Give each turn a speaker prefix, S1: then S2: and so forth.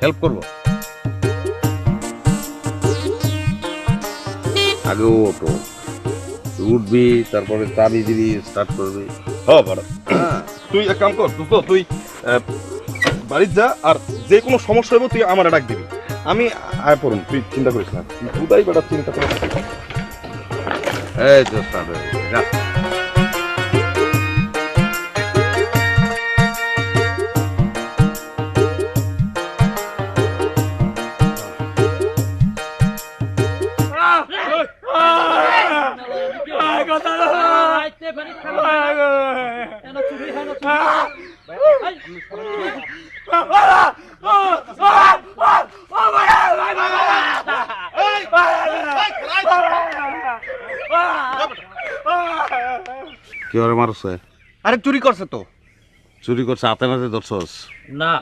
S1: Help করবো। আগে ওঠো, উঠবি, তারপরে চাবি দিবি, স্টার্ট করবি।
S2: হ্যাঁ বাড়া, তুই এক কাম কর, তুই বাড়িতে যা, আর যে কোনো সমস্যা হবে তুই আমার ডাক দিবি, আমি আয় পড়ুন, তুই চিন্তা করিস না। তুই বেটা চিন্তা করিস না।
S1: এই তো স্টার্ট হয়ে গেছে, যা। কি ওরে মারছে?
S3: আরে চুরি করছে তো।
S1: চুরি করছে, হাতে নাতে ধরছস?
S4: না